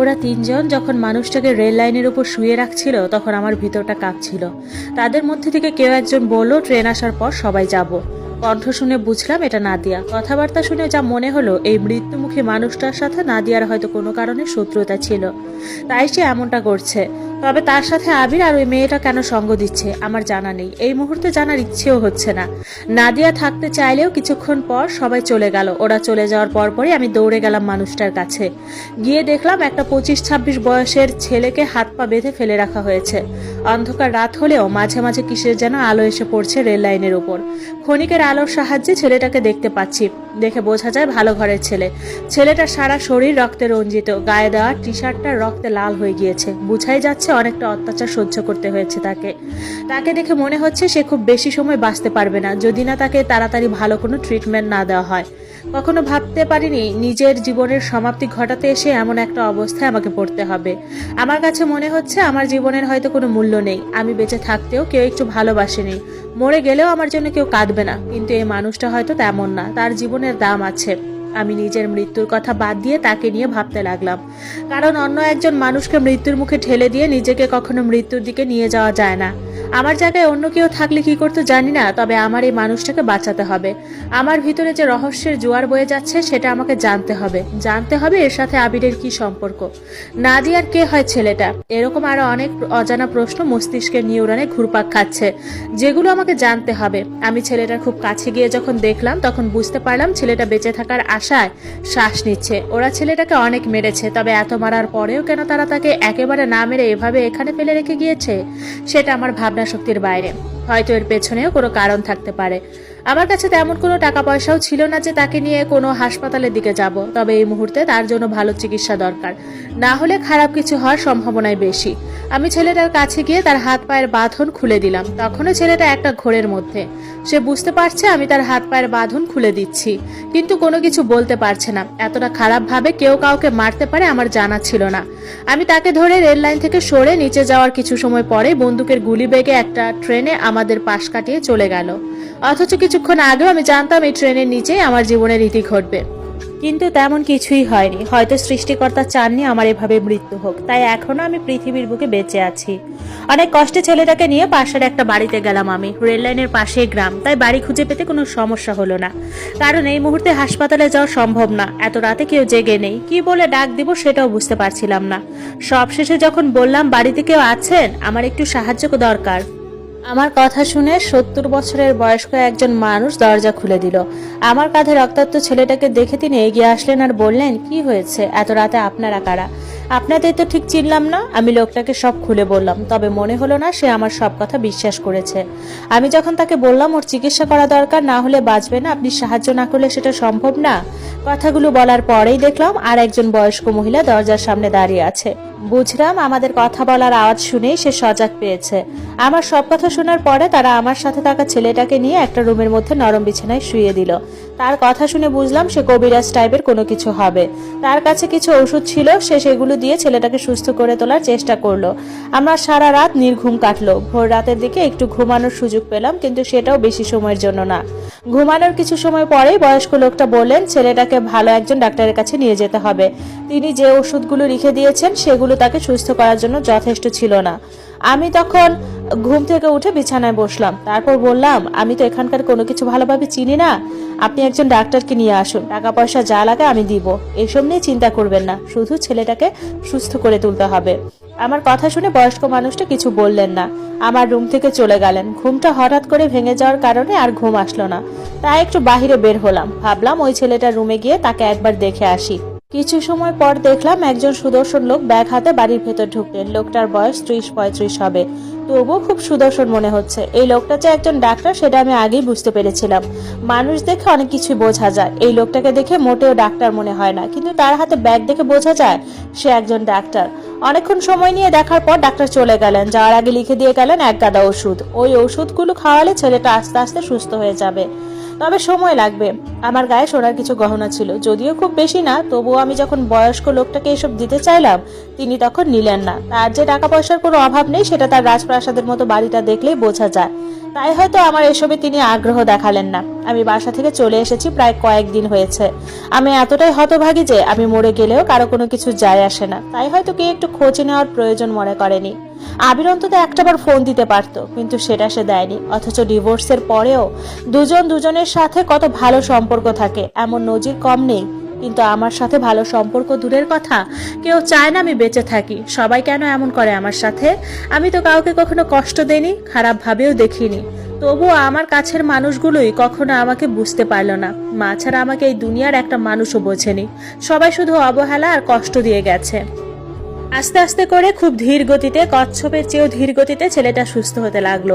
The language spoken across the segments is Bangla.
ওরা তিনজন যখন মানুষটাকে রেল লাইনের উপর শুয়ে রাখছিল তখন আমার ভিতরটা কাঁপছিল। তাদের মধ্যে থেকে কেউ একজন বলল, ট্রেন আসার পর সবাই যাব। কণ্ঠ শুনে বুঝলাম এটা নাদিয়া। কথাবার্তা শুনে যা মনে হলো, এই মৃত্যুমুখী মানুষটার সাথে নাদিয়ার হয়তো কোনো কারণে শত্রুতা ছিল, তাই সে এমনটা করছে। তবে তার সাথে আবির আর ওই মেয়েটা কেন সঙ্গ দিচ্ছে আমার জানা নেই, এই মুহূর্তে জানার ইচ্ছেও হচ্ছে না। নাদিয়া থাকতে চাইলেও কিছুক্ষণ পর সবাই চলে গেল। ওরা চলে যাওয়ার পরপরই আমি দৌড়ে গেলাম মানুষটার কাছে। গিয়ে দেখলাম একটা 25-26 বয়সের ছেলেকে হাত পা বেঁধে ফেলে রাখা হয়েছে। অন্ধকার রাত হলেও মাঝে মাঝে কিসের যেন আলো এসে পড়ছে রেল লাইনের উপর। ক্ষণিকের আলোর সাহায্যে ছেলেটাকে দেখতে পাচ্ছি। দেখে বোঝা যায় ভালো ঘরের ছেলে। ছেলেটার সারা শরীর রক্তে রঞ্জিত, গায়ে দেওয়া টি শার্টটা রক্তে লাল হয়ে গিয়েছে। বুঝাই যাচ্ছে অনেকটা অত্যাচার সহ্য করতে হয়েছে তাকে। তাকে দেখে মনে হচ্ছে সে খুব বেশি সময় বাঁচতে পারবে না, যদি না তাকে তাড়াতাড়ি ভালো কোনো ট্রিটমেন্ট না দেওয়া হয়। কখনো ভাবতে পারিনি নিজের জীবনের সমাপ্তি ঘটাতে এসে এমন একটা অবস্থায় আমাকে পড়তে হবে। আমার কাছে মনে হচ্ছে আমার জীবনের হয়তো কোনো মূল্য নেই। আমি বেঁচে থাকতেও কেউ একটু ভালোবাসেনি, মরে গেলেও আমার জন্য কেউ কাঁদবে না। কিন্তু এই মানুষটা হয়তো তেমন না, তার জীবনের দাম আছে। আমি নিজের মৃত্যুর কথা বাদ দিয়ে তাকে নিয়ে ভাবতে লাগলাম, কারণ অন্য একজন মানুষকে মৃত্যুর মুখে ঠেলে দিয়ে নিজেকে কখনো মৃত্যুর দিকে নিয়ে যাওয়া যায় না। আমার জায়গায় অন্য কেউ থাকলে কি করতো জানি না, তবে আমার এই মানুষটাকে বাঁচাতে হবে। আমার ভিতরে যে রহস্যের জোয়ার বয়ে যাচ্ছে সেটা আমাকে জানতে হবে এর সাথে আবিরের কি সম্পর্ক, নাদিয়ার কে হয় ছেলেটা। এরকম আরো অনেক অজানা প্রশ্ন মস্তিষ্কের নিউরনে ঘুরপাক খাচ্ছে, যেগুলো আমাকে জানতে হবে। আমি ছেলেটার খুব কাছে গিয়ে যখন দেখলাম তখন বুঝতে পারলাম ছেলেটা বেঁচে থাকার আশায় শ্বাস নিচ্ছে। ওরা ছেলেটাকে অনেক মেরেছে, তবে এত মারার পরেও কেন তারা তাকে একেবারে না মেরে এভাবে এখানে ফেলে রেখে গিয়েছে সেটা আমার ভাবনা শক্তির বাইরে। হয়তো এর পেছনেও কোনো কারণ থাকতে পারে। আমার কাছে তেমন কোনো টাকা পয়সাও ছিল না যে তাকে নিয়ে কোনো হাসপাতালের দিকে যাব, তবে এই মুহূর্তে তার জন্য ভালো চিকিৎসা দরকার, না হলে খারাপ কিছু হওয়ার সম্ভাবনাই বেশি। আমি ছেলেটার কাছে গিয়ে তার হাত পায়ের বাঁধন খুলে দিলাম। তখনও ছেলেটা একটা ঘোরের মধ্যে। সে বুঝতে পারছে আমি তার হাত পায়ের বাঁধন খুলে দিচ্ছি, কিন্তু কোনো কিছু বলতে পারছে না। এতটা খারাপ ভাবে কেউ কাউকে মারতে পারে আমার জানা ছিল না। আমি তাকে ধরে রেল লাইন থেকে সরে নিচে যাওয়ার কিছু সময় পরে বন্দুকের গুলি বেগে একটা ট্রেনে আমাদের পাশ কাটিয়ে চলে গেল। অথচ কিছুক্ষণ আগেও আমি জানতাম এই ট্রেনের নিচেই আমার জীবনের ইতি ঘটবে, কিন্তু তেমন কিছুই হয়নি। হয়তো সৃষ্টিকর্তা চাননি আমার এভাবে মৃত্যু হোক, তাই এখনো আমি পৃথিবীর বুকে বেঁচে আছি। অনেক কষ্টে ছেলেটাকে নিয়ে পাশের একটা বাড়িতে গেলাম। আমি রেল লাইনের পাশেই গ্রাম, তাই বাড়ি খুঁজে পেতে কোনো সমস্যা হলো না, কারণ এই মুহূর্তে হাসপাতালে যাওয়া সম্ভব না। এত রাতে কেউ জেগে নেই, কি বলে ডাক দিব সেটাও বুঝতে পারছিলাম না। সবশেষে যখন বললাম বাড়িতে কেউ আছেন, আমার একটু সাহায্য দরকার, আমার কথা শুনে 70 বছরের বয়স্ক একজন মানুষ দরজা খুলে দিল। আমার কাঁধে রক্তাক্ত ছেলেটাকে দেখে তিনি এগিয়ে আসলেন আর বললেন, কি হয়েছে, এত রাতে আপনারা কারা? আপনাদের তো ঠিক চিনলাম না। আমি লোকটাকে সব খুলে বললাম, তবে মনে হলো না সে আমার সব কথা বিশ্বাস করেছে। আমি যখন তাকে বললাম ওর চিকিৎসা করা দরকার, না হলে বাঁচবে না, আপনি সাহায্য না করলে সেটা সম্ভব না। কথাগুলো বলার পরেই দেখলাম আর একজন বয়স্ক মহিলা দরজার সামনে দাঁড়িয়ে আছে। বুঝলাম আমাদের কথা বলার আওয়াজ শুনেই সে সজাগ পেয়েছে। আমার সব কথা শোনার পরে তারা আমার সাথে থাকা ছেলেটাকে নিয়ে একটা রুমের মধ্যে নরম বিছানায় শুইয়ে দিল। তার কথা শুনে বুঝলাম সে কবিরাজ টাইপের কোনো কিছু হবে। তার কাছে কিছু ওষুধ ছিল, সে সেগুলো দিয়ে ছেলেটাকে সুস্থ করে তোলার চেষ্টা করলো। আমার সারা রাত নির্ঘুম কাটলো। ভোর রাতের দিকে একটু ঘুমানোর সুযোগ পেলাম, কিন্তু সেটাও বেশি সময়ের জন্য না। ঘুমানোর কিছু সময় পরেই বয়স্ক লোকটা বললেন ছেলেটাকে ভালো একজন ডাক্তারের কাছে নিয়ে যেতে হবে। তিনি যে ওষুধগুলো লিখে দিয়েছেন সেগুলো তাকে সুস্থ করার জন্য যথেষ্ট ছিল না। আমি তখন ঘুম থেকে উঠে বিছানায় বসলাম। তারপর বললাম, আমি তো এখানকার কোনো কিছু ভালোভাবে চিনি না, আপনি একজন ডাক্তারকে নিয়ে আসুন, টাকা পয়সা যা লাগে আমি দিব, এসব নিয়ে চিন্তা করবেন না, শুধু ছেলেটাকে সুস্থ করে তুলতে হবে। আমার কথা শুনে বয়স্ক মানুষটা কিছু বললেন না, আমার রুম থেকে চলে গেলেন। ঘুমটা হঠাৎ করে ভেঙে যাওয়ার কারণে আর ঘুম আসলো না, তাই একটু বাহিরে বের হলাম। ভাবলাম ওই ছেলেটার রুমে গিয়ে তাকে একবার দেখে আসি। কিছু সময় পর দেখলাম একজন সুদর্শন লোক ব্যাগ হাতে বাড়ির ভেতর ঢুকলেন। লোকটার বয়স 30-35 হবে, তবুও খুব সুদর্শন মনে হচ্ছে। এই লোকটা যে একজন ডাক্তার সেটা আমি আগেই বুঝতে পেরেছিলাম। মানুষ দেখে অনেক কিছু বোঝা যায়, এই লোকটাকে দেখে মোটেও ডাক্তার মনে হয় না, কিন্তু তার হাতে ব্যাগ দেখে বোঝা যায় সে একজন ডাক্তার। অনেকক্ষণ সময় নিয়ে দেখার পর ডাক্তার চলে গেলেন। যাওয়ার আগে লিখে দিয়ে গেলেন এক গাদা ওষুধ। ওই ওষুধগুলো খাওয়ালে ছেলেটা আস্তে আস্তে সুস্থ হয়ে যাবে, তবে সময় লাগবে। আমার গায়ে সোনার কিছু গহনা ছিল, যদিও খুব বেশি না, তবুও আমি যখন বয়স্ক লোকটাকে এসব দিতে চাইলাম তিনি তখন নিলেন না। তার যে টাকা পয়সার কোনো অভাব নেই সেটা তার রাজপ্রাসাদের মতো বাড়িটা দেখলেই বোঝা যায়। তাই হয়তো আমার এসবে তিনি আগ্রহ দেখালেন না। আমি বাসা থেকে চলে এসেছি প্রায় কয়েকদিন হয়েছে। আমি এতটাই হতভাগী যে আমি মরে গেলেও কারো কোনো কিছু যায় আসে না, তাই হয়তো কে একটু খোঁজ নেওয়ার প্রয়োজন মনে করেনি। আবির অন্তত একটাবার ফোন দিতে পারতো, কিন্তু সেটা সে দেয়নি। অথচ ডিভোর্সের পরেও দুজন দুজনের সাথে কত ভালো সম্পর্ক থাকে, এমন নজির কম নেই। কিন্তু আমার সাথে ভালো সম্পর্ক দূরের কথা, কেউ চায় না আমি বেঁচে থাকি। সবাই কেন এমন করে আমার সাথে? আমি তো কাউকে কখনো কষ্ট দেইনি, খারাপ ভাবেও দেখিনি। তবুও আমার কাছের মানুষগুলোই কখনো আমাকে বুঝতে পারলো না। মা ছাড়া আমাকে এই দুনিয়ার একটা মানুষও বোঝেনি। সবাই শুধু অবহেলা আর কষ্ট দিয়ে গেছে। আস্তে আস্তে করে খুব ধীর গতিতে, কচ্ছপের চেয়েও ধীর গতিতে ছেলেটা সুস্থ হতে লাগলো।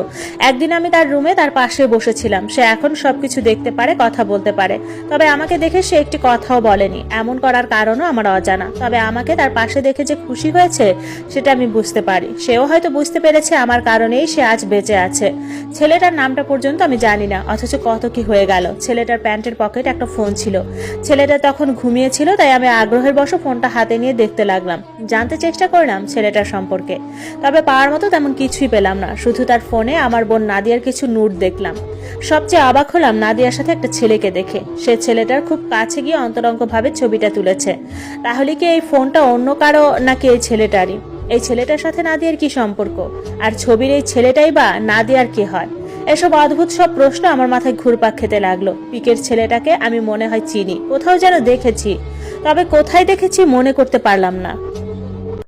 একদিন আমি তার রুমে তার পাশে বসেছিলাম। সে এখন সবকিছু দেখতে পারে, কথা বলতে পারে। তবে আমাকে দেখে সে একটি কথাও বলেনি। এমন করার কারণও আমার অজানা। তবে আমাকে তার পাশে দেখে যে খুশি হয়েছে সেটা আমি বুঝতে পারি। সেও হয়তো বুঝতে পেরেছে আমার কারণেই সে আজ বেঁচে আছে। ছেলেটার নামটা পর্যন্ত আমি জানি না, অথচ কত কি হয়ে গেল। ছেলেটার প্যান্টের পকেটে একটা ফোন ছিল। ছেলেটা তখন ঘুমিয়েছিল, তাই আমি আগ্রহের বশে ফোনটা হাতে নিয়ে দেখতে লাগলাম। জানতে চেষ্টা করলাম ছেলেটার সম্পর্কে, তবে পাওয়ার মতো তেমন কিছুই পেলাম না। শুধু তার ফোনে আমার বোন নাদিয়ার কিছু নোট দেখলাম। সবচেয়ে অবাক হলাম নাদিয়ার সাথে একটা ছেলেকে দেখে। সে ছেলেটার খুব কাছে গিয়ে অন্তরঙ্গ ভাবে ছবিটা তুলেছে। তাহলে কি এই ফোনটা অন্য কারো, নাকি এই ছেলেটারই? এই ছেলেটার সাথে নাদিয়ার কি সম্পর্ক? আর ছবির এই ছেলেটাই বা নাদিয়ার কি হয়? এসব অদ্ভুত সব প্রশ্ন আমার মাথায় ঘুরপাক খেতে লাগলো। পিকের ছেলেটাকে আমি মনে হয় চিনি, কোথাও যেন দেখেছি, তবে কোথায় দেখেছি মনে করতে পারলাম না।